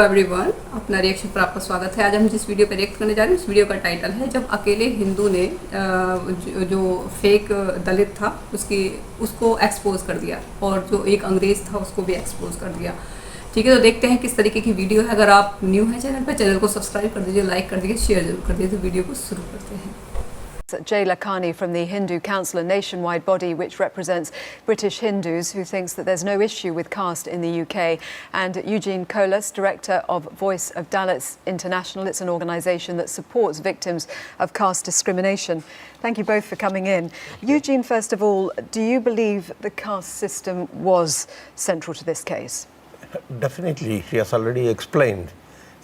Everyone, अपना reaction पर आपका स्वागत है। आज हम जिस वीडियो पर रिएक्ट करने जा रहे हैं उस वीडियो का टाइटल है जब अकेले हिंदू ने जो फेक दलित था उसको एक्सपोज कर दिया और जो एक अंग्रेज था उसको भी एक्सपोज कर दिया। ठीक है, तो देखते हैं किस तरीके की वीडियो है। अगर आप न्यू है चैनल को सब्सक्राइब कर दीजिए, लाइक कर दीजिए, शेयर जरूर कर दीजिए। तो वीडियो को शुरू करते हैं। Jay Lakhani from the Hindu Council, a nationwide body which represents British Hindus, who thinks that there's no issue with caste in the UK, and Eugene Kolas, director of Voice of Dalits International. It's an organisation that supports victims of caste discrimination. Thank you both for coming in. Eugene, first of all, do you believe the caste system was central to this case? Definitely, she has already explained.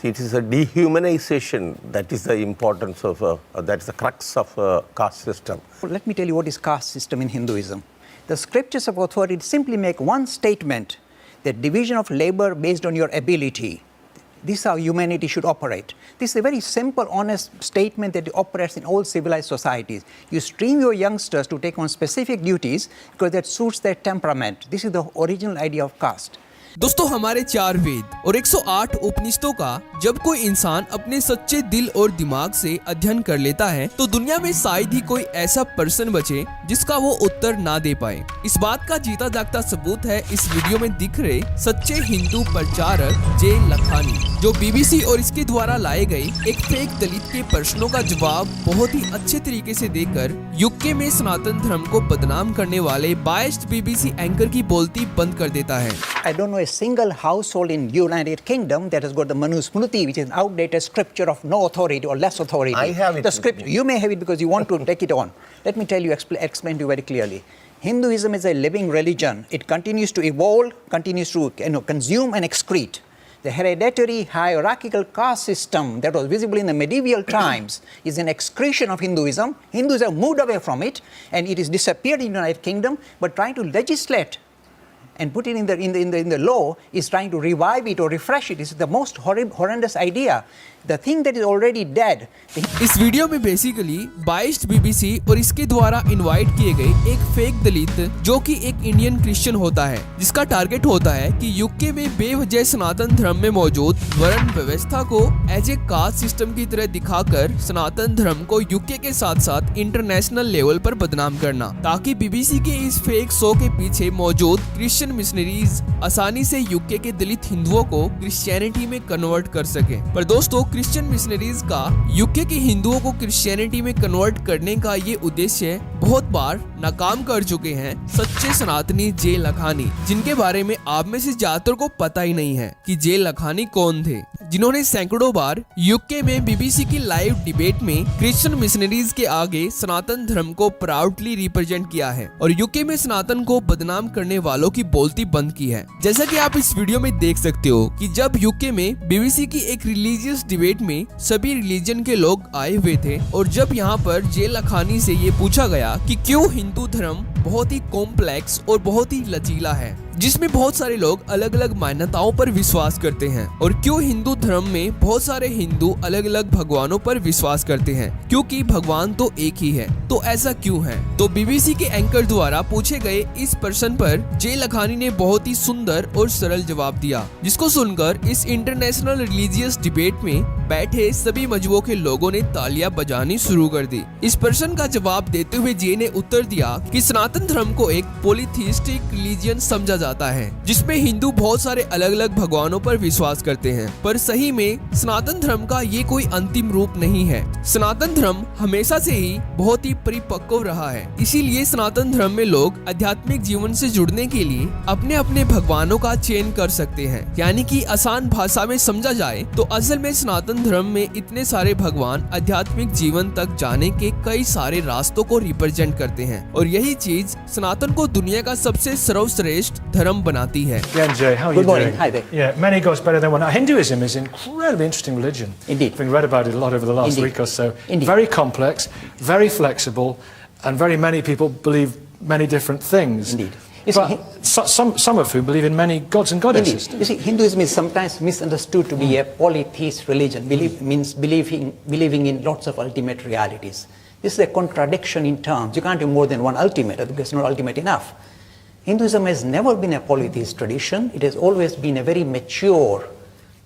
It is a dehumanization that is the importance of, that is the crux of caste system. Let me tell you what is caste system in Hinduism. The scriptures of authority simply make one statement, the division of labor based on your ability. This is how humanity should operate. This is a very simple, honest statement that operates in all civilized societies. You stream your youngsters to take on specific duties because that suits their temperament. This is the original idea of caste. दोस्तों, हमारे 4 वेद और 108 उपनिषदों का जब कोई इंसान अपने सच्चे दिल और दिमाग से अध्ययन कर लेता है तो दुनिया में शायद ही कोई ऐसा पर्सन बचे जिसका वो उत्तर ना दे पाए। इस बात का जीता जागता सबूत है इस वीडियो में दिख रहे सच्चे हिंदू प्रचारक जे लखानी, जो बीबीसी और इसके द्वारा लाए गए एक फेक दलित के प्रश्नों का जवाब बहुत ही अच्छे तरीके से देकर यूके में सनातन धर्म को बदनाम करने वाले बायस्ड बीबीसी एंकर की बोलती बंद कर देता है। I don't know a single household in United Kingdom that has got the Manusmriti, which is an outdated scripture of no authority or less authority. I have it. The scripture, you may have it because you want to take it on. Let me tell you, explain to you very clearly. Hinduism is a living religion. It continues to evolve, continues to consume and excrete. The hereditary hierarchical caste system that was visible in the medieval times is an excretion of Hinduism. Hindus have moved away from it, and it is disappeared in the United Kingdom. But trying to legislate and put it in the law is trying to revive it or refresh it. This is the most horrendous idea. The thing that is already dead. इस video में basically biased BBC और इसके द्वारा invite किए गए एक fake दलित जो कि एक इंडियन क्रिश्चियन होता है, जिसका टारगेट होता है कि यूके में बेवजह सनातन धर्म में मौजूद वर्ण व्यवस्था को एज ए कास्ट सिस्टम की तरह दिखाकर सनातन धर्म को यूके के साथ साथ इंटरनेशनल लेवल पर बदनाम करना, ताकि बीबीसी के इस फेक शो के पीछे मौजूद क्रिश्चियन मिशनरीज आसानी से यूके के दलित हिंदुओं को क्रिश्चियनिटी में कन्वर्ट कर सके। पर दोस्तों, क्रिश्चियन मिशनरीज का यूके के हिंदुओं को क्रिश्चियनिटी में कन्वर्ट करने का ये उद्देश्य बहुत बार नाकाम कर चुके हैं सच्चे सनातनी जे लखानी, जिनके बारे में आप में से ज्यादातर को पता ही नहीं है कि जे लखानी कौन थे, जिन्होंने सैकड़ों बार यूके में बीबीसी की लाइव डिबेट में क्रिश्चियन मिशनरीज के आगे सनातन धर्म को प्राउडली रिप्रेजेंट किया है और यूके में सनातन को बदनाम करने वालों की बोलती बंद की है। जैसा कि आप इस वीडियो में देख सकते हो कि जब यूके में बीबीसी की एक रिलीजियस डिबेट में सभी रिलीजन के लोग आए हुए थे और जब यहाँ पर जे लखानी से ये पूछा गया कि क्यों हिंदू धर्म बहुत ही कॉम्प्लेक्स और बहुत ही लचीला है, जिसमें बहुत सारे लोग अलग अलग मान्यताओं पर विश्वास करते हैं, और क्यों हिंदू धर्म में बहुत सारे हिंदू अलग अलग भगवानों पर विश्वास करते हैं क्योंकि भगवान तो एक ही है, तो ऐसा क्यों है। तो बीबीसी के एंकर द्वारा पूछे गए इस प्रश्न पर जे लखानी ने बहुत ही सुंदर और सरल जवाब दिया, जिसको सुनकर इस इंटरनेशनल रिलीजियस डिबेट में बैठे सभी मजहबों के लोगों ने तालियां बजानी शुरू कर दी। इस प्रश्न का जवाब देते हुए जे ने उत्तर दिया कि सनातन धर्म को एक पॉलीथीइस्टिक रिलीजियन समझा जाता है, जिसमें हिंदू बहुत सारे अलग अलग भगवानों पर विश्वास करते हैं, पर सही में सनातन धर्म का ये कोई अंतिम रूप नहीं है। सनातन धर्म हमेशा से ही बहुत ही परिपक्व रहा है, इसीलिए सनातन धर्म में लोग आध्यात्मिक जीवन से जुड़ने के लिए अपने अपने भगवानों का चयन कर सकते हैं। यानी कि आसान भाषा में समझा जाए तो असल में सनातन धर्म में इतने सारे भगवान आध्यात्मिक जीवन तक जाने के कई सारे रास्तों को रिप्रेजेंट करते हैं, और यही चीज सनातन को दुनिया का सबसे सर्वश्रेष्ठ धर्म बनाती है। Jay, how are you Good morning. doing? Hi there. Yeah, many gods better than one. Hinduism is an incredibly interesting religion. Indeed. I've read about it a lot over the last Indeed. week or so. Indeed. Very complex, very flexible, and very many people believe many different things. Indeed. But some of whom believe in many gods and goddesses. Indeed. You see, Hinduism is sometimes misunderstood to be a polytheist religion. Means believing in lots of ultimate realities. This is a contradiction in terms. You can't have more than one ultimate, because it's not ultimate enough. Hinduism has never been a polytheist tradition. It has always been a very mature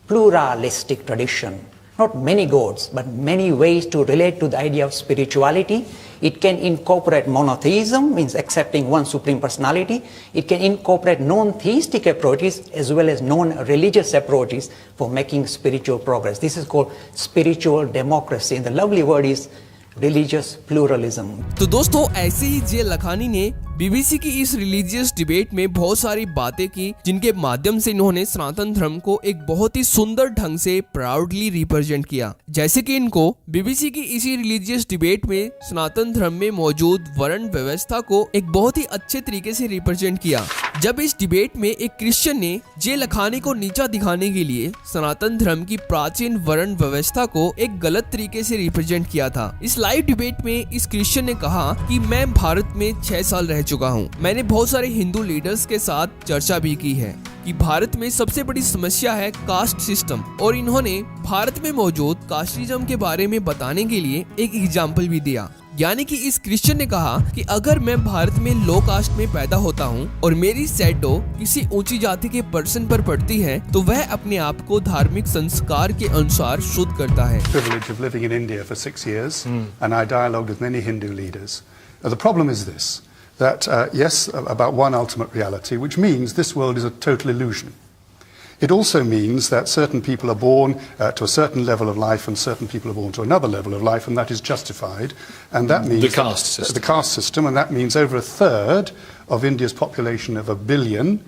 pluralistic tradition. Not many gods, but many ways to relate to the idea of spirituality. It can incorporate monotheism, means accepting one supreme personality. It can incorporate non-theistic approaches as well as non-religious approaches for making spiritual progress. This is called spiritual democracy, and the lovely word is religious pluralism. तो दोस्तों ऐसे ही जे लखानी ने BBC की इस religious debate में बहुत सारी बातें की जिनके माध्यम से इन्होंने सनातन धर्म को एक बहुत ही सुंदर ढंग से प्राउडली रिप्रेजेंट किया। जैसे कि इनको बीबीसी की इसी रिलीजियस डिबेट में सनातन धर्म में मौजूद वर्ण व्यवस्था को एक बहुत ही अच्छे तरीके से रिप्रेजेंट किया। जब इस डिबेट में एक क्रिश्चियन ने जे लखानी को नीचा दिखाने के लिए सनातन धर्म की प्राचीन वर्ण व्यवस्था को एक गलत तरीके से रिप्रेजेंट किया था। इस लाइव डिबेट में इस क्रिश्चियन ने कहा कि मैं भारत में 6 साल रह चुका हूँ। मैंने बहुत सारे हिंदू लीडर्स के साथ चर्चा भी की है कि भारत में सबसे बड़ी समस्या है कास्ट सिस्टम, और इन्होंने भारत में मौजूद कास्टिज्म के बारे में बताने के लिए एक एग्जाम्पल भी दिया। यानी कि इस क्रिश्चियन ने कहा कि अगर मैं भारत में लो कास्ट में पैदा होता हूँ और मेरी शैडो किसी ऊंची जाति के पर्सन पर पड़ती है तो वह अपने आप को धार्मिक संस्कार के अनुसार शुद्ध करता है। Privilege of living in India for 6 years, and I dialogued with many Hindu leaders. The problem is this, that yes, about one ultimate reality, which means this world is a total illusion. It also means that certain people are born to a certain level of life and certain people are born to another level of life, and that is justified. And that means the caste system. The caste system, and that means over a third of India's population of 1 billion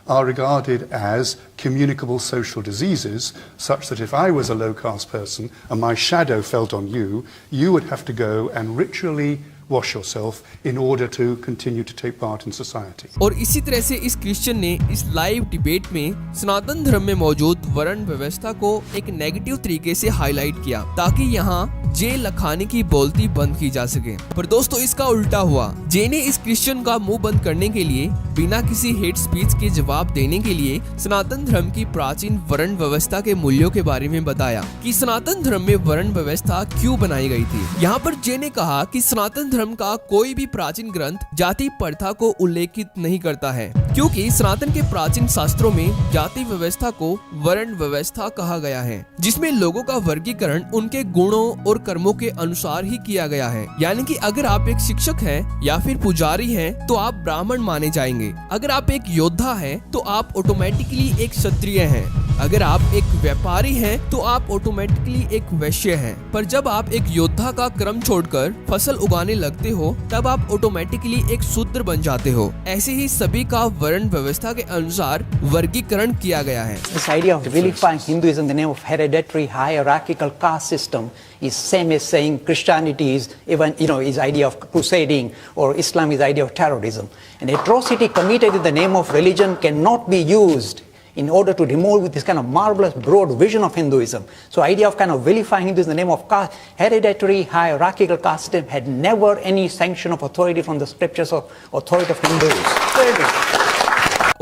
are regarded as communicable social diseases, such that if I was a low caste person and my shadow felt on you, you would have to go and ritually wash yourself in order to continue to take part in society. और इसी तरह से इस Christian ने इस live debate में सनातन धर्म में मौजूद वर्ण व्यवस्था को एक नेगेटिव तरीके से हाईलाइट किया ताकि यहाँ जे लखानी की बोलती बंद की जा सके। पर दोस्तों इसका उल्टा हुआ। जे ने इस क्रिश्चियन का मुंह बंद करने के लिए बिना किसी हेट स्पीच के जवाब देने के लिए सनातन धर्म की प्राचीन वर्ण व्यवस्था के मूल्यों के बारे में बताया कि सनातन धर्म में वर्ण व्यवस्था क्यों बनाई गई थी। यहाँ पर जे ने कहा कि सनातन धर्म का कोई भी प्राचीन ग्रंथ जाति प्रथा को उल्लेखित नहीं करता है, क्योंकि सनातन के प्राचीन शास्त्रों में जाति व्यवस्था को वर्ण व्यवस्था कहा गया है, जिसमें लोगों का वर्गीकरण उनके गुणों और कर्मों के अनुसार ही किया गया है। यानी कि अगर आप एक शिक्षक हैं या फिर पुजारी हैं तो आप ब्राह्मण माने जाएंगे। अगर आप एक योद्धा हैं तो आप ऑटोमेटिकली एक क्षत्रिय हैं। अगर आप एक व्यापारी हैं तो आप ऑटोमेटिकली एक वैश्य हैं। पर जब आप एक योद्धा का क्रम छोड़कर फसल उगाने लगते हो तब आप ऑटोमेटिकली एक शूद्र बन जाते हो। ऐसे ही सभी का वर्ण व्यवस्था के अनुसार वर्गीकरण किया गया है। This idea of vilifying Hinduism in the name of hereditary hierarchical caste system is same as saying Christianity is even, is idea of crusading, or Islam is idea of terrorism. An atrocity committed in the name of religion cannot be used in order to remove this kind of marvelous broad vision of Hinduism. So idea of kind of vilifying Hindus in the name of caste, hereditary hierarchical caste system had never any sanction of authority from the scriptures or authority of Hindus.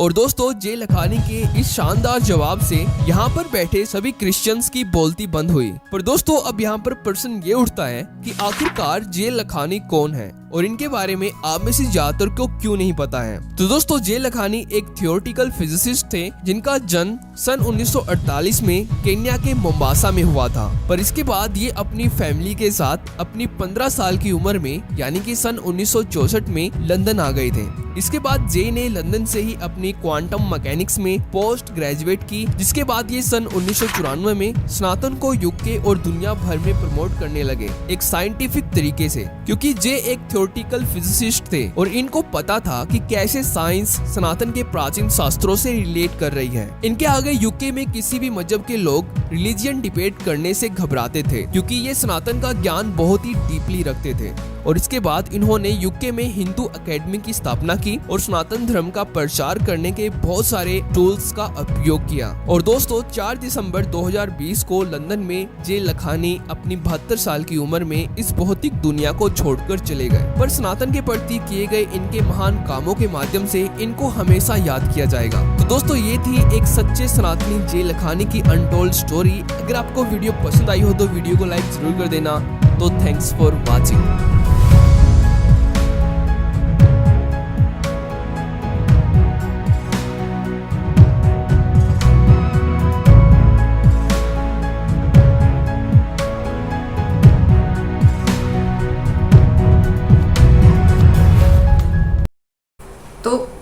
और दोस्तों जे लखानी के इस शानदार जवाब से यहाँ पर बैठे सभी क्रिश्चियंस की बोलती बंद हुई। पर दोस्तों अब यहाँ पर प्रश्न ये उठता है कि आखिरकार जे लखानी कौन है और इनके बारे में आप में से ज्यादातर को क्यों नहीं पता है। तो दोस्तों जे लखानी एक थियोरेटिकल फिजिसिस्ट थे जिनका जन्म सन 1948 में केन्या के मोम्बासा में हुआ था। पर इसके बाद ये अपनी फैमिली के साथ अपनी 15 साल की उम्र में यानी कि सन 1964 में लंदन आ गए थे। इसके बाद जे ने लंदन से ही अपनी क्वांटम मैकेनिक्स में पोस्ट ग्रेजुएट की, जिसके बाद ये सन 1994 में सनातन को यूके और दुनिया भर में प्रमोट करने लगे एक साइंटिफिक तरीके से, क्योंकि जे एक थियोरेटिकल फिजिसिस्ट थे और इनको पता था कि कैसे साइंस सनातन के प्राचीन शास्त्रों से रिलेट कर रही है। इनके आगे यूके में किसी भी मजहब के लोग रिलीजियन डिबेट करने से घबराते थे, क्योंकि ये सनातन का ज्ञान बहुत ही डीपली रखते थे। और इसके बाद इन्होंने यूके में हिंदू एकेडमी की स्थापना की और सनातन धर्म का प्रचार करने के बहुत सारे टूल्स का उपयोग किया। और दोस्तों 4 दिसंबर 2020 को लंदन में जे लखानी अपनी 72 साल की उम्र में इस भौतिक दुनिया को छोड़कर चले गए। पर सनातन के प्रति किए गए इनके महान कामों के माध्यम से इनको हमेशा याद किया जाएगा। तो दोस्तों ये थी एक सच्चे सनातनी जे लखानी की अनटोल्ड स्टोरी। अगर आपको वीडियो पसंद आई हो तो वीडियो को लाइक जरूर कर देना। तो थैंक्स फॉर वॉचिंग।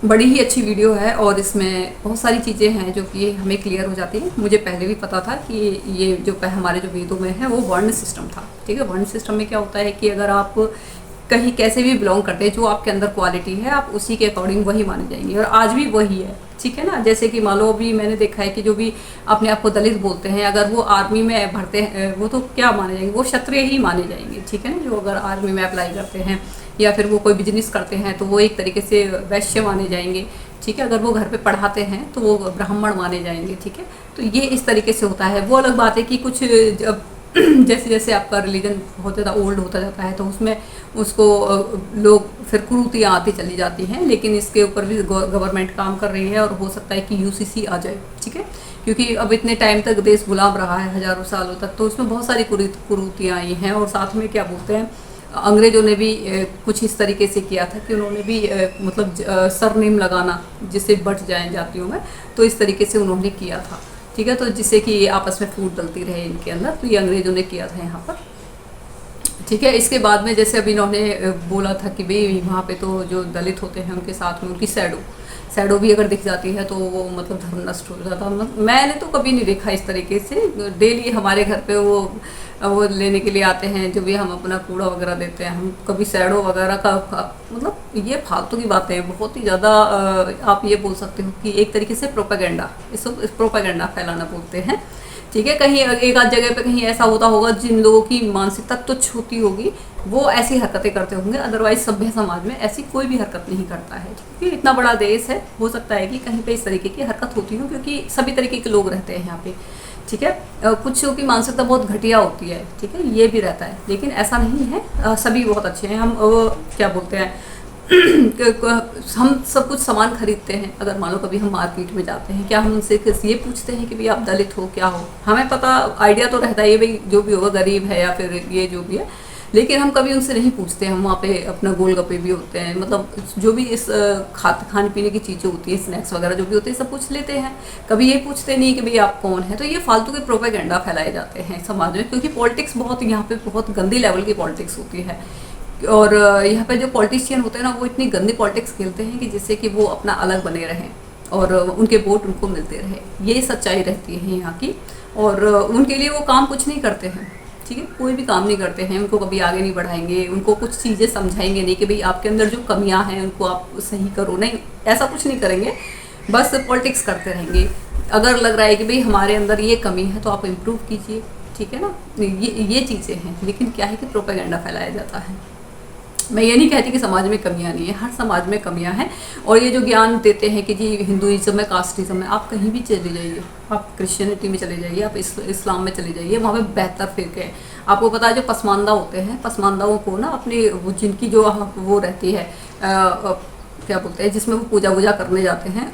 बड़ी ही अच्छी वीडियो है और इसमें बहुत सारी चीज़ें हैं जो कि हमें क्लियर हो जाती हैं। मुझे पहले भी पता था कि ये जो हमारे जो वेदों में है वो वर्ण सिस्टम था, ठीक है। वर्ण सिस्टम में क्या होता है कि अगर आप कहीं कैसे भी बिलोंग करते हैं, जो आपके अंदर क्वालिटी है आप उसी के अकॉर्डिंग वही माने जाएंगे, और आज भी वही है, ठीक है ना। जैसे कि मान लो अभी मैंने देखा है कि जो भी अपने आप को दलित बोलते हैं, अगर वो आर्मी में भरते हैं वो तो क्या माने जाएंगे, वो क्षत्रिय ही माने जाएंगे, ठीक है ना। जो अगर आर्मी में अप्लाई करते हैं या फिर वो कोई बिजनेस करते हैं तो वो एक तरीके से वैश्य माने जाएंगे, ठीक है। अगर वो घर पे पढ़ाते हैं तो वो ब्राह्मण माने जाएंगे, ठीक है। तो ये इस तरीके से होता है। वो अलग बात है कि कुछ जैसे जैसे आपका रिलीजन बहुत ज़्यादा ओल्ड होता जाता है तो उसमें उसको लोग फिर कुरीतियाँ आती चली जाती हैं, लेकिन इसके ऊपर भी गवर्नमेंट काम कर रही है और हो सकता है कि यूसीसी आ जाए, ठीक है। क्योंकि अब इतने टाइम तक देश गुलाम रहा है, हज़ारों सालों तक, तो उसमें बहुत सारी कुरीतियाँ आई हैं। और साथ में क्या बोलते हैं, अंग्रेज़ों ने भी कुछ इस तरीके से किया था कि उन्होंने भी मतलब सरनेम लगाना जिससे बट जाए जातियों में, तो इस तरीके से उन्होंने किया था, ठीक है। तो जिससे कि ये आपस में फूट डलती रहे इनके अंदर, तो ये अंग्रेज़ों ने किया था यहाँ पर, ठीक है। इसके बाद में जैसे अभी इन्होंने बोला था कि भाई वहाँ पे तो जो दलित होते हैं उनके साथ में उनकी शैडो भी अगर दिख जाती है तो वो मतलब धर्म नष्ट हो जाता है। मैंने तो कभी नहीं देखा इस तरीके से। डेली हमारे घर पे वो लेने के लिए आते हैं, जो भी हम अपना कूड़ा वगैरह देते हैं, हम कभी शैडो वगैरह का मतलब ये फालतू की बातें हैं, बहुत ही ज़्यादा। आप ये बोल सकते हो कि एक तरीके से प्रोपेगेंडा, इसको प्रोपेगेंडा फैलाना बोलते हैं, ठीक है। कहीं एक आध जगह पे कहीं ऐसा होता होगा जिन लोगों की मानसिकता तुच्छ होती होगी वो ऐसी हरकतें करते होंगे, अदरवाइज सभ्य समाज में ऐसी कोई भी हरकत नहीं करता है, क्योंकि इतना बड़ा देश है। हो सकता है कि कहीं पे इस तरीके की हरकत होती हो, क्योंकि सभी तरीके के लोग रहते हैं यहाँ पे, ठीक है। कुछ की मानसिकता बहुत घटिया होती है, ठीक है, ये भी रहता है, लेकिन ऐसा नहीं है, सभी बहुत अच्छे हैं। हम क्या बोलते हैं हम सब कुछ सामान खरीदते हैं, अगर मान लो कभी हम मार्केट में जाते हैं, क्या हम उनसे ये पूछते हैं कि भाई आप दलित हो क्या हो? हमें पता आइडिया तो रहता है भाई जो भी होगा गरीब है या फिर ये जो भी है, लेकिन हम कभी उनसे नहीं पूछते। हम वहाँ पे अपना गोलगप्पे भी होते हैं, मतलब जो भी इस खाने पीने की चीज़ें होती है, स्नैक्स वगैरह जो भी होते हैं, सब पूछ लेते हैं। कभी ये पूछते नहीं कि भाई आप कौन है। तो ये फालतू के प्रोपेगेंडा फैलाए जाते हैं समाज में, क्योंकि पॉलिटिक्स बहुत यहाँ पे बहुत गंदी लेवल की पॉलिटिक्स होती है। और यहाँ पे जो पॉलिटिशियन होते हैं ना, वो इतनी गंदी पॉलिटिक्स खेलते हैं कि जिससे कि वो अपना अलग बने रहें और उनके वोट उनको मिलते रहे। ये सच्चाई रहती है यहाँ की, और उनके लिए वो काम कुछ नहीं करते हैं, ठीक है, कोई भी काम नहीं करते हैं। उनको कभी आगे नहीं बढ़ाएंगे, उनको कुछ चीज़ें समझाएंगे नहीं कि भाई आपके अंदर जो कमियां हैं उनको आप सही करो, नहीं, ऐसा कुछ नहीं करेंगे। बस पॉलिटिक्स करते रहेंगे। अगर लग रहा है कि भाई हमारे अंदर ये कमी है तो आप इम्प्रूव कीजिए, ठीक है ना। ये चीज़ें हैं, लेकिन क्या है कि प्रोपेगेंडा फैलाया जाता है। मैं ये नहीं कहती कि समाज में कमियां नहीं है, हर समाज में कमियां हैं। और ये जो ज्ञान देते हैं कि जी हिंदुइज्म में कास्टिज्म है, आप कहीं भी चले जाइए, आप क्रिश्चियनिटी में चले जाइए, आप इस्लाम में चले जाइए, वहाँ पे बेहतर फिरके हैं। आपको पता है जो पसमानदा होते हैं, पसमानदाओं को ना अपने जिनकी जो वो रहती है क्या बोलते हैं, जिसमें वो पूजा करने जाते हैं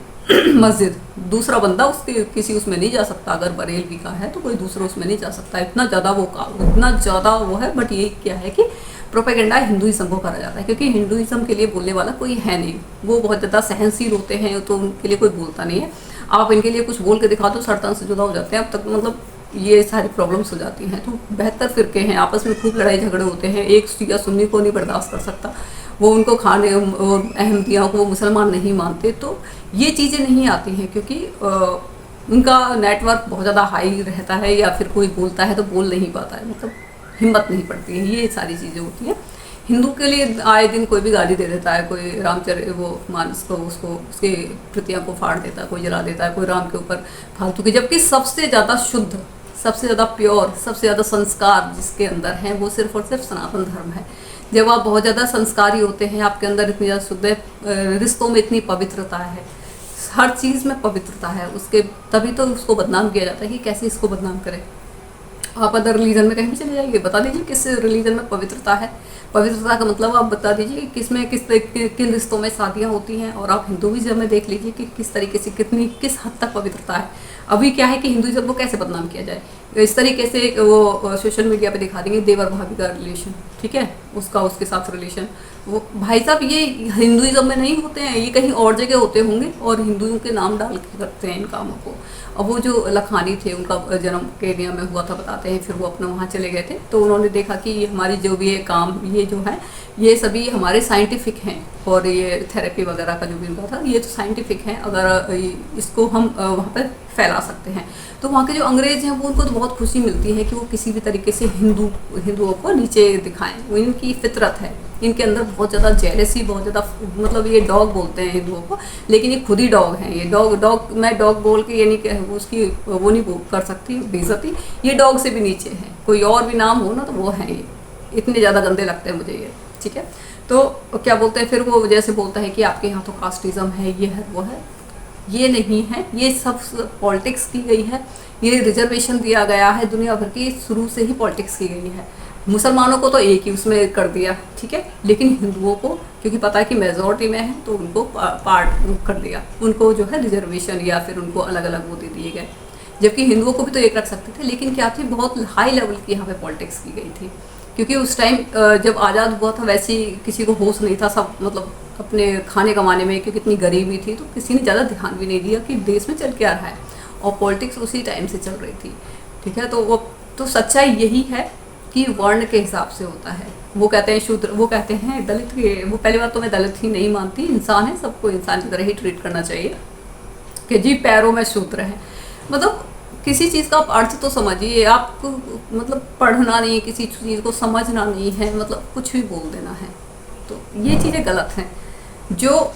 मस्जिद, दूसरा बंदा उसके किसी उसमें नहीं जा सकता। अगर बरेलवी का है तो कोई दूसरा उसमें नहीं जा सकता। इतना ज़्यादा वो है। बट ये क्या है कि प्रोपेगेंडा हिंदुइज्म को करा जाता है, क्योंकि हिंदुइज्म के लिए बोलने वाला कोई है नहीं। वो बहुत ज़्यादा सहनशील होते हैं, तो उनके लिए कोई बोलता नहीं है। आप इनके लिए कुछ बोल के दिखा दो, सरतान से जुदा हो जाते हैं। अब तक मतलब ये सारी प्रॉब्लम्स हो जाती हैं। तो बेहतर फिरके हैं, आपस में खूब लड़ाई झगड़े होते हैं। एक शिया सुन्नी को नहीं बर्दाश्त कर सकता, वो उनको खाने और अहमदियों को वो मुसलमान नहीं मानते। तो ये चीज़ें नहीं आती हैं, क्योंकि उनका नेटवर्क बहुत ज़्यादा हाई रहता है, या फिर कोई बोलता है तो बोल नहीं पाता है, मतलब हिम्मत नहीं पड़ती है। ये सारी चीज़ें होती हैं। हिंदू के लिए आए दिन कोई भी गाली दे देता है, कोई रामचरित्र वो मानस को उसको उसके कृतियाँ को फाड़ देता है, कोई जला देता है, कोई राम के ऊपर फालतू की। जबकि सबसे ज़्यादा शुद्ध, सबसे ज़्यादा प्योर, सबसे ज़्यादा संस्कार जिसके अंदर हैं वो सिर्फ और सिर्फ सनातन धर्म है। जब आप बहुत ज़्यादा संस्कारी होते हैं, आपके अंदर इतनी ज़्यादा शुद्ध, रिश्तों में इतनी पवित्रता है, हर चीज़ में पवित्रता है, उसके तभी तो उसको बदनाम किया जाता है कि कैसे इसको बदनाम करें। आप अदर रिलीजन में कहीं भी चले जाइए, बता दीजिए किस रिलीजन में पवित्रता है। पवित्रता का मतलब आप बता दीजिए किन रिश्तों में शादियाँ होती हैं। और आप हिंदुइज्म में देख लीजिए कि किस तरीके से किस हद तक पवित्रता है। अभी क्या है कि हिंदुइज्म को कैसे बदनाम किया जाए, इस तरीके से वो सोशल मीडिया पे दिखा देंगे देवर भाभी का रिलेशन, ठीक है, उसके साथ रिलेशन। वो भाई साहब ये हिंदुइज्म में नहीं होते हैं, ये कहीं और जगह होते होंगे, और हिंदुओं के नाम डाल के करते हैं इन कामों को। और वो जो लखानी थे, उनका जन्म केनिया में हुआ था बताते हैं, फिर वो अपना वहाँ चले गए थे। तो उन्होंने देखा कि हमारी जो भी ये काम ये जो है ये सभी हमारे साइंटिफिक हैं, और ये थेरेपी वगैरह का जो भी उनका था, ये तो साइंटिफिक है, अगर इसको हम वहाँ पर फैला सकते हैं। तो वहाँ के जो अंग्रेज हैं वो उनको तो बहुत खुशी मिलती है कि वो किसी भी तरीके से हिंदुओं को नीचे दिखाएं। वो इनकी फितरत है, इनके अंदर बहुत ज़्यादा जेलसी, बहुत ज़्यादा, मतलब ये डॉग बोलते हैं हिंदुओं को, लेकिन ये खुद ही डॉग हैं। ये डॉग मैं डॉग बोल के ये नहीं उसकी वो नहीं कर सकती बेइज्जती, ये डॉग से भी नीचे है। कोई और भी नाम हो ना तो वो है, ये इतने ज़्यादा गंदे लगते हैं मुझे ये, ठीक है। तो क्या बोलते हैं फिर वो जैसे बोलता है कि आपके यहाँ तो कास्टिज़म है, ये है वो है, ये नहीं है, ये सब पॉलिटिक्स की गई है, ये रिजर्वेशन दिया गया है, दुनिया भर की शुरू से ही पॉलिटिक्स की गई है। मुसलमानों को तो एक ही उसमें कर दिया, ठीक है, लेकिन हिंदुओं को क्योंकि पता है कि मेजॉरिटी में है तो उनको पार्ट कर दिया, उनको जो है रिजर्वेशन या फिर उनको अलग अलग वो दे दिए गए। जबकि हिंदुओं को भी तो एक रख सकते थे, लेकिन क्या थी, बहुत हाई लेवल की यहाँ पे पॉलिटिक्स की गई थी। क्योंकि उस टाइम जब आज़ाद हुआ था वैसे ही किसी को होश नहीं था, सब मतलब अपने खाने कमाने में, क्योंकि इतनी गरीबी थी तो किसी ने ज़्यादा ध्यान भी नहीं दिया कि देश में चल क्या रहा है, और पॉलिटिक्स उसी टाइम से चल रही थी, ठीक है। तो वो तो सच्चाई यही है कि वर्ण के हिसाब से होता है। वो कहते हैं शूद्र, वो कहते हैं दलित के, वो पहली बात तो मैं दलित ही नहीं मानती, इंसान है, सबको इंसान की तरह ही ट्रीट करना चाहिए कि जी पैरों में शूद्र है। मतलब किसी चीज़ का आप अर्थ तो समझिए, आपको मतलब पढ़ना नहीं, किसी चीज़ को समझना नहीं है, मतलब कुछ भी बोल देना है, तो ये चीज़ें गलत हैं। जो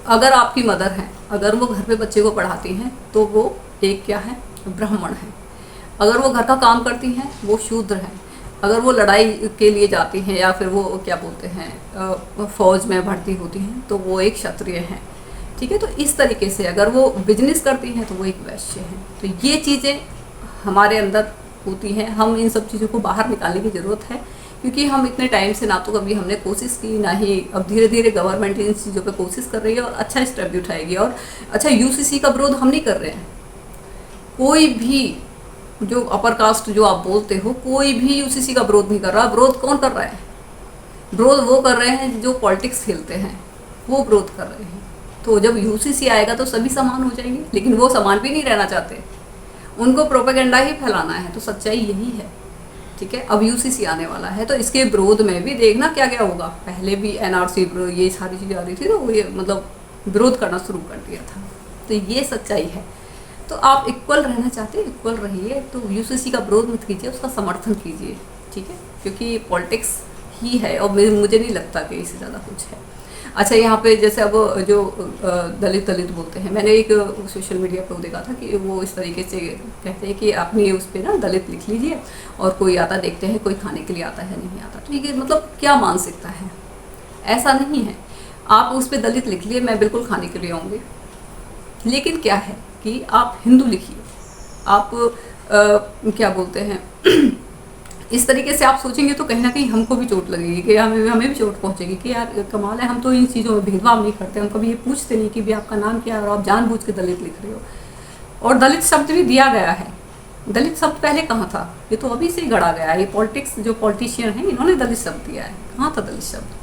अगर आपकी मदर हैं, अगर वो घर पे बच्चे को पढ़ाती हैं तो वो एक क्या है, ब्राह्मण है। अगर वो घर का काम करती हैं वो शूद्र हैं। अगर वो लड़ाई के लिए जाती हैं या फिर वो क्या बोलते हैं फौज में भर्ती होती हैं तो वो एक क्षत्रिय हैं, ठीक है। तो इस तरीके से अगर वो बिजनेस करती हैं तो वो एक वैश्य हैं। तो ये चीज़ें हमारे अंदर होती हैं, हम इन सब चीज़ों को बाहर निकालने की ज़रूरत है, क्योंकि हम इतने टाइम से ना तो कभी हमने कोशिश की, ना ही अब धीरे धीरे गवर्नमेंट इन चीज़ों पे कोशिश कर रही है और अच्छा स्टेप भी उठाएगी। और अच्छा, यूसीसी का विरोध हम नहीं कर रहे हैं, कोई भी जो अपर कास्ट जो आप बोलते हो, कोई भी यूसीसी का विरोध नहीं कर रहा। विरोध कौन कर रहा है? विरोध वो कर रहे हैं जो पॉलिटिक्स खेलते हैं, वो विरोध कर रहे हैं। तो जब यूसीसी आएगा तो सभी समान हो जाएंगे, लेकिन वो समान भी नहीं रहना चाहते, उनको प्रोपेगेंडा ही फैलाना है। तो सच्चाई यही है, ठीक है। अब यूसीसी आने वाला है तो इसके विरोध में भी देखना क्या क्या होगा। पहले भी एनआरसी ये सारी चीज़ें आ रही थी तो वो ये मतलब विरोध करना शुरू कर दिया था। तो ये सच्चाई है। तो आप इक्वल रहना चाहते हैं, इक्वल रहिए, तो यूसीसी का विरोध मत कीजिए, उसका समर्थन कीजिए, ठीक है, क्योंकि पॉलिटिक्स ही है और मुझे नहीं लगता कि इससे ज़्यादा कुछ है। अच्छा, यहाँ पे जैसे अब जो दलित बोलते हैं, मैंने एक सोशल मीडिया पे वो देखा था कि वो इस तरीके से कहते हैं कि अपनी उस पर ना दलित लिख लीजिए और कोई आता देखते हैं, कोई खाने के लिए आता है नहीं आता। तो ये मतलब क्या मानसिकता है? ऐसा नहीं है, आप उस पर दलित लिख लिए, मैं बिल्कुल खाने के लिए आऊँगी, लेकिन क्या है कि आप हिंदू लिखिए, आप क्या बोलते हैं इस तरीके से आप सोचेंगे तो कहीं ना कहीं हमको भी चोट लगेगी, कि हमें भी चोट पहुंचेगी कि यार कमाल है, हम तो इन चीज़ों में भेदभाव नहीं करते, हम कभी ये पूछते नहीं कि भी आपका नाम क्या है और आप जानबूझ के दलित लिख रहे हो। और दलित शब्द भी दिया गया है, दलित शब्द पहले कहाँ था? ये तो अभी से ही गढ़ा गया है, ये पॉलिटिक्स जो पॉलिटिशियन हैं इन्होंने दलित शब्द दिया है, कहाँ था दलित शब्द?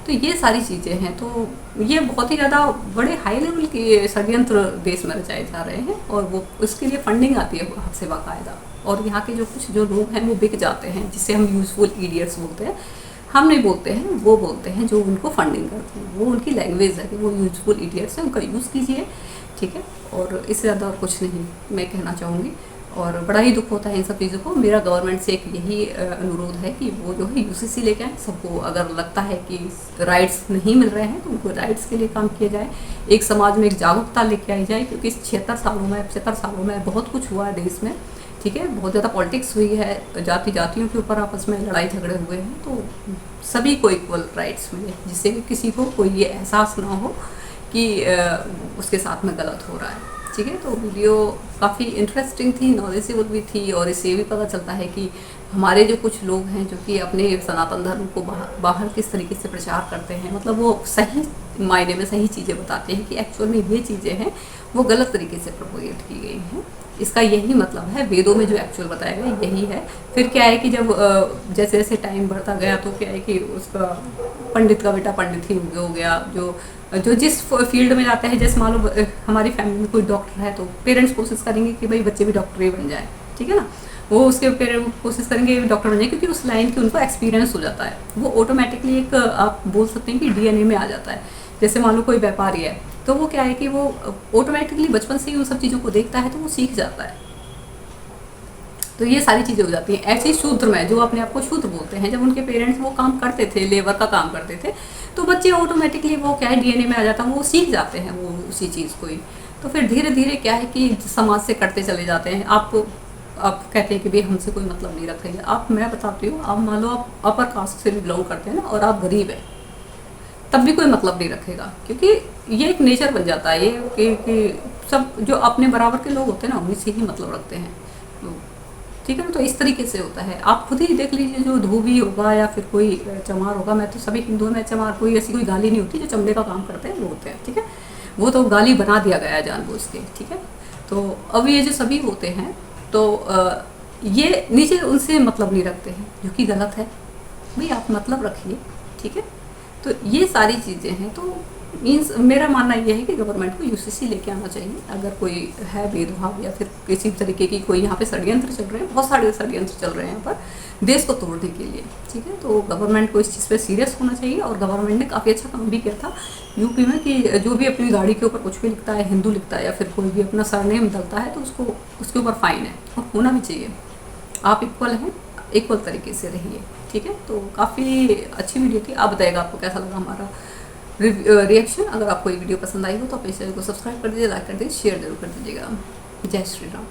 तो ये सारी चीज़ें हैं। तो ये बहुत ही ज़्यादा बड़े हाई लेवल के षड्यंत्र देश में रचाए जा रहे हैं और वो उसके लिए फंडिंग आती है हाथ से बाकायदा। और यहाँ के जो कुछ जो लोग हैं वो बिक जाते हैं, जिसे हम यूजफुल इडियट्स बोलते हैं। हम नहीं बोलते हैं, वो बोलते हैं जो उनको फंडिंग करते हैं, वो उनकी लैंग्वेज है कि वो यूजफुल इडियट्स हैं, उनका यूज़ कीजिए, ठीक है। और इससे ज़्यादा और कुछ नहीं मैं कहना चाहूँगी। और बड़ा ही दुख होता है इन सब चीज़ों को। मेरा गवर्नमेंट से एक यही अनुरोध है कि वो जो है यूसीसी लेके आए। सबको अगर लगता है कि राइट्स नहीं मिल रहे हैं तो उनको राइट्स के लिए काम किया जाए, एक समाज में एक जागरूकता लेके आई जाए, क्योंकि इस 75 सालों में बहुत कुछ हुआ है देश में, ठीक है। बहुत ज़्यादा पॉलिटिक्स हुई है, जातियों के ऊपर आपस में लड़ाई झगड़े हुए हैं। तो सभी को इक्वल राइट्स मिले, जिससे कि किसी को कोई ये एहसास ना हो कि उसके साथ में गलत हो रहा है, ठीक है। तो वीडियो काफ़ी इंटरेस्टिंग थी, नॉलेजेबल भी थी, और इससे भी पता चलता है कि हमारे जो कुछ लोग हैं जो कि अपने सनातन धर्म को बाहर किस तरीके से प्रचार करते हैं, मतलब वो सही मायने में सही चीज़ें बताते हैं कि एक्चुअल में ये चीज़ें हैं वो गलत तरीके से प्रोपोगेट की गई हैं। इसका यही मतलब है, वेदों में जो एक्चुअल बताया गया यही है। फिर क्या है कि जब जैसे जैसे टाइम बढ़ता गया तो क्या है कि उसका पंडित का बेटा पंडित ही हो गया, जो जिस फील्ड में जाते हैं। जैसे मान लो हमारी फैमिली में कोई डॉक्टर है तो पेरेंट्स कोशिश करेंगे कि भाई बच्चे भी डॉक्टर ही बन जाए, ठीक है ना। वो उसके पेरेंट कोशिश करेंगे डॉक्टर बनने, क्योंकि उस लाइन की उनको एक्सपीरियंस हो जाता है, वो ऑटोमेटिकली एक आप बोल सकते हैं कि डीएनए में आ जाता है। जैसे मान लो कोई व्यापारी है तो वो क्या है कि वो ऑटोमेटिकली बचपन से ही उन सब चीज़ों को देखता है तो वो सीख जाता है। तो ये सारी चीज़ें हो जाती हैं। ऐसे ही शूद्र में, जो अपने आप को शूद्र बोलते हैं, जब उनके पेरेंट्स वो काम करते थे, लेबर का काम करते थे, तो बच्चे ऑटोमेटिकली वो क्या है डीएनए में आ जाता है, वो सीख जाते हैं वो उसी चीज़ को ही। तो फिर धीरे धीरे क्या है कि समाज से कटते चले जाते हैं। आप कहते हैं कि भाई हमसे कोई मतलब नहीं रखेंगे। मैं बताती हूँ, आप मान लो आप अपर कास्ट से भी बिलोंग करते हैं ना और आप गरीब हैं, तब भी कोई मतलब नहीं रखेगा, क्योंकि ये एक नेचर बन जाता है ये कि सब जो अपने बराबर के लोग होते हैं ना उन्हीं से ही मतलब रखते हैं, ठीक है ना। तो इस तरीके से होता है। आप खुद ही देख लीजिए, जो धोबी होगा या फिर कोई चमार होगा, मैं तो सभी हिंदुओं में चमार कोई ऐसी कोई गाली नहीं होती, जो चमड़े का काम करते हैं वो होते हैं, ठीक है। वो तो गाली बना दिया गया है जानबूझ के, ठीक है। तो अब ये जो सभी होते हैं तो ये नीचे उनसे मतलब नहीं रखते हैं, जो कि गलत है। भाई आप मतलब रखिए, ठीक है। तो ये सारी चीज़ें हैं। तो मीन्स मेरा मानना ये है कि गवर्नमेंट को यूसीसी लेके आना चाहिए। अगर कोई है भेदभाव या फिर किसी तरीके की कोई यहाँ पे षड्यंत्र चल रहे हैं, बहुत सारे षड्यंत्र चल रहे हैं यहाँ पर देश को तोड़ने के लिए, ठीक है। तो गवर्नमेंट को इस चीज़ पे सीरियस होना चाहिए। और गवर्नमेंट ने काफ़ी अच्छा काम भी किया था यूपी में कि जो भी अपनी गाड़ी के ऊपर कुछ भी लिखता है, हिंदू लिखता है या फिर कोई भी अपना सरनेम डलता है, तो उसको उसके ऊपर फाइन है, और होना भी चाहिए। आप इक्वल हैं, इक्वल तरीके से रहिए, ठीक है। तो काफ़ी अच्छी वीडियो थी। आप बताइएगा आपको कैसा लगा हमारा रिएक्शन। अगर आपको ये वीडियो पसंद आई हो तो आप इस चैनल को सब्सक्राइब कर दीजिए, लाइक कर दीजिए, शेयर जरूर कर दीजिएगा। जय श्री राम।